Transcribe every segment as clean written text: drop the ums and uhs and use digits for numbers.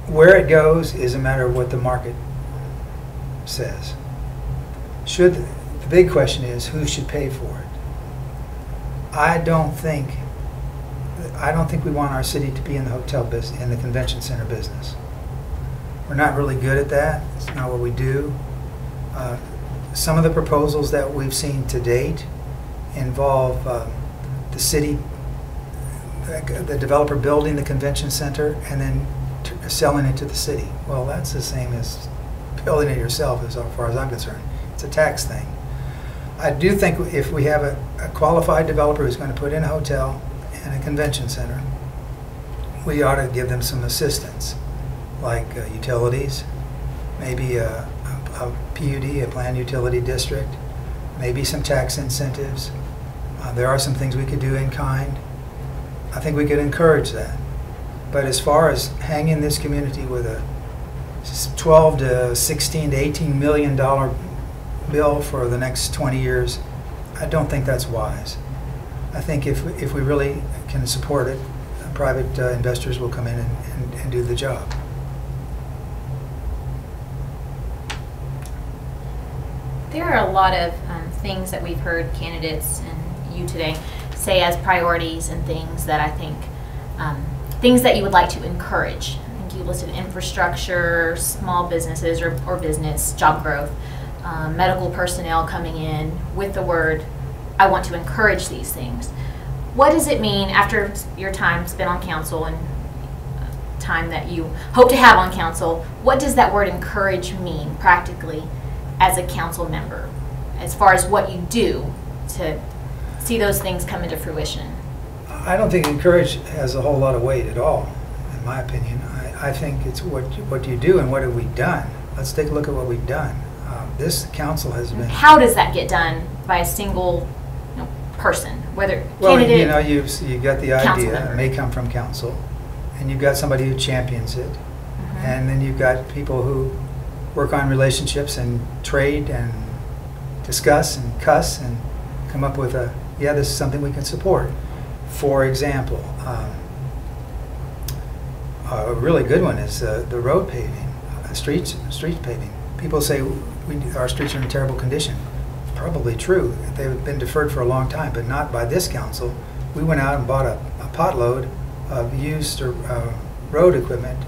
Where it goes is a matter of what the market says. The big question is who should pay for it. I don't think we want our city to be in the hotel business, in the convention center business. We're not really good at that. It's not what we do. Some of the proposals that we've seen to date involve the city, the developer building the convention center and then selling it to the city. Well, that's the same as building it yourself, as far as I'm concerned. It's a tax thing. I do think if we have a qualified developer who's going to put in a hotel and a convention center, we ought to give them some assistance, like utilities, maybe a PUD, a planned utility district, maybe some tax incentives. There are some things we could do in kind. I think we could encourage that. But as far as hanging this community with a 12 to 16 to 18 $million bill for the next 20 years, I don't think that's wise. I think if we really can support it, private investors will come in and do the job. There are a lot of things that we've heard candidates and you today say as priorities and things that I think, things that you would like to encourage. I think you listed infrastructure, small businesses or business, job growth, medical personnel coming in with the word, I want to encourage these things. What does it mean after your time spent on council and time that you hope to have on council, what does that word encourage mean practically as a council member, as far as what you do to see those things come into fruition? I don't think encourage has a whole lot of weight at all, in my opinion. I think it's what you do and what have we done. Let's take a look at what we've done. This council has been... How does that get done by a single person, whether well, candidate, you know, you've got the idea, it may come from council, and you've got somebody who champions it, and then you've got people who work on relationships and trade and discuss and cuss and come up with yeah, this is something we can support. For example, a really good one is the road paving, street paving. People say our streets are in terrible condition. Probably true. They've been deferred for a long time, but not by this council. We went out and bought a potload of used road equipment,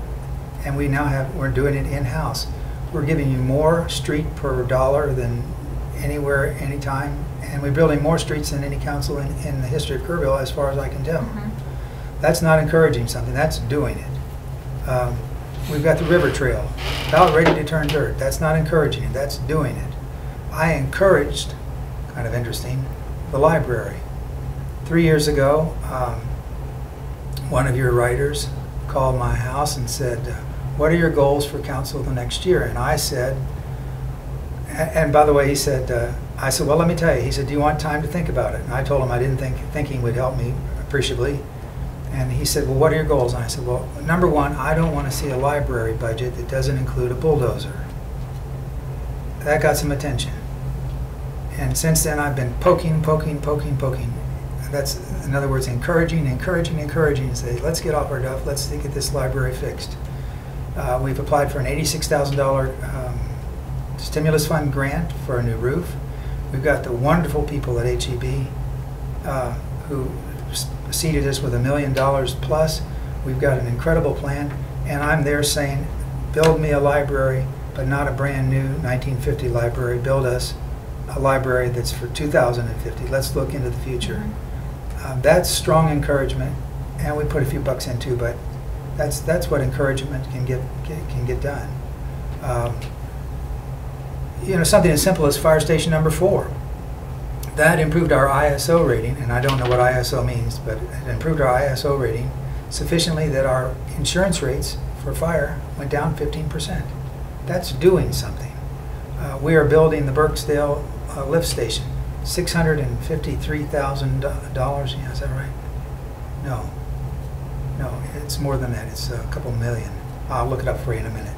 and we're doing it in-house. We're giving you more street per dollar than anywhere, anytime, and we're building more streets than any council in the history of Kerrville, as far as I can tell. That's not encouraging something, that's doing it. We've got the river trail, about ready to turn dirt. That's not encouraging it, that's doing it. I encouraged, kind of interesting, the library. 3 years ago, one of your writers called my house and said, what are your goals for council the next year? And I said, and by the way, he said, I said, well, let me tell you. He said, do you want time to think about it? And I told him I didn't think thinking would help me appreciably. And he said, well, what are your goals? And I said, well, number one, I don't want to see a library budget that doesn't include a bulldozer. That got some attention. And since then, I've been poking. That's, in other words, encouraging, and say, let's get off our duff, let's get this library fixed. We've applied for an $86,000 stimulus fund grant for a new roof. We've got the wonderful people at HEB who seeded us with $1 million plus. We've got an incredible plan, and I'm there saying, build me a library, but not a brand new 1950 library. Build us a library that's for 2050. Let's look into the future. That's strong encouragement, and we put a few bucks in too, but that's what encouragement can get done. You know, something as simple as fire station number 4. That improved our ISO rating, and I don't know what ISO means, but it improved our ISO rating sufficiently that our insurance rates for fire went down 15%. That's doing something. We are building the Burksdale lift station, $653,000. Yeah, is that right? No, it's more than that. It's a couple million. I'll look it up for you in a minute.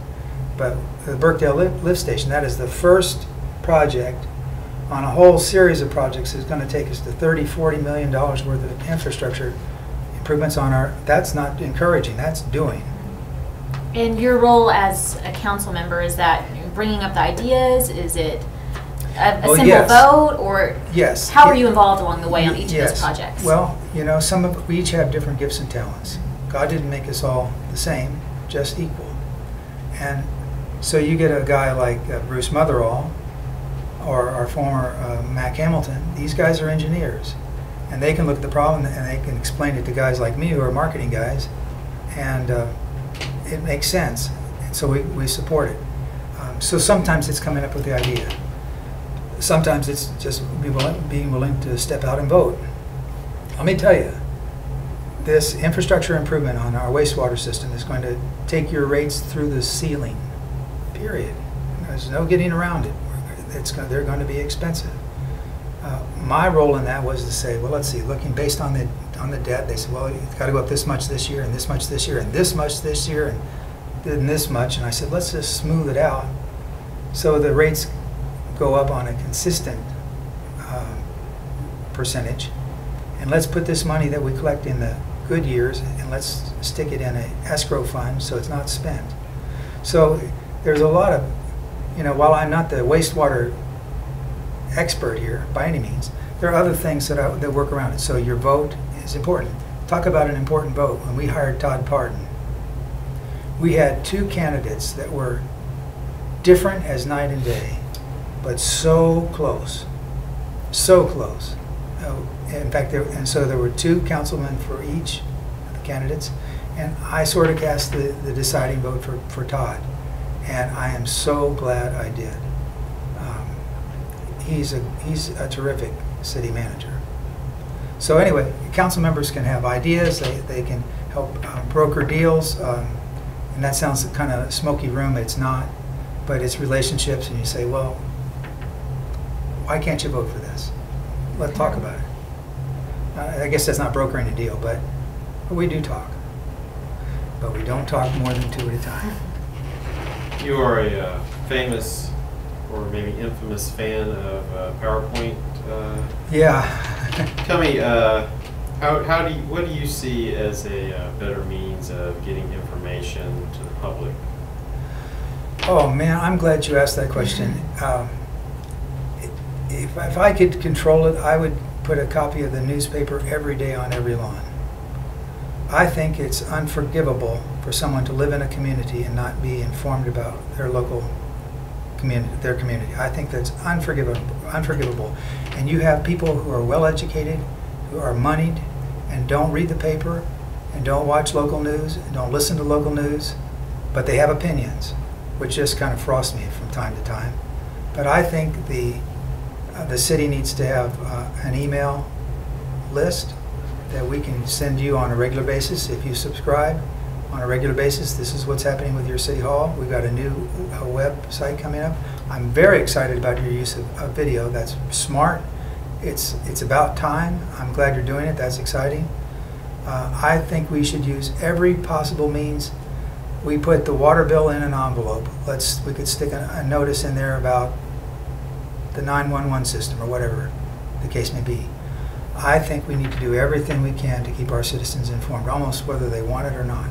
But the Burksdale lift station, that is the first project on a whole series of projects is going to take us to $30–40 million worth of infrastructure improvements on our. That's not encouraging. That's doing. And your role as a council member, is that bringing up the ideas? Is it a simple yes. vote, or Yes. how are you involved along the way on each of Yes. those projects? Well, you know, we each have different gifts and talents. God didn't make us all the same, just equal. And so you get a guy like Bruce Motherall or our former Mac Hamilton. These guys are engineers, and they can look at the problem and they can explain it to guys like me who are marketing guys, and it makes sense. And so we support it. So sometimes it's coming up with the idea. Sometimes it's just being willing to step out and vote. Let me tell you, this infrastructure improvement on our wastewater system is going to take your rates through the ceiling, period. There's no getting around it. They're going to be expensive. My role in that was to say, well, let's see, looking based on the debt, they said, well, you've got to go up this much this year, and this much this year, and this much this year, and then this much. And I said, let's just smooth it out so the rates go up on a consistent percentage. And let's put this money that we collect in the good years and let's stick it in an escrow fund so it's not spent. So there's a lot of, you know, while I'm not the wastewater expert here by any means, there are other things that work around it. So your vote is important. Talk about an important vote. When we hired Todd Parton, we had two candidates that were different as night and day, but so close, so close. In fact, so there were two councilmen for each of the candidates, and I sort of cast the deciding vote for Todd, and I am so glad I did. He's a terrific city manager. So anyway, council members can have ideas. They can help broker deals, and that sounds kind of smoky room. It's not, but it's relationships. And you say, well, why can't you vote for this? Let's talk about it. I guess that's not brokering a deal, but we do talk. But we don't talk more than two at a time. You are a famous, or maybe infamous fan of PowerPoint. Yeah. Tell me, what do you see as a better means of getting information to the public? Oh man, I'm glad you asked that question. If I could control it, I would put a copy of the newspaper every day on every lawn. I think it's unforgivable for someone to live in a community and not be informed about their local community, their community. I think that's unforgivable. And you have people who are well educated, who are moneyed, and don't read the paper, and don't watch local news, and don't listen to local news, but they have opinions, which just kind of frosts me from time to time. But I think the city needs to have an email list that we can send you on a regular basis. If you subscribe on a regular basis, this is what's happening with your city hall. We've got a new website coming up. I'm very excited about your use of video. That's smart. It's about time. I'm glad you're doing it. That's exciting. I think we should use every possible means. We put the water bill in an envelope. We could stick a notice in there about the 911 system or whatever the case may be. I think we need to do everything we can to keep our citizens informed, almost whether they want it or not.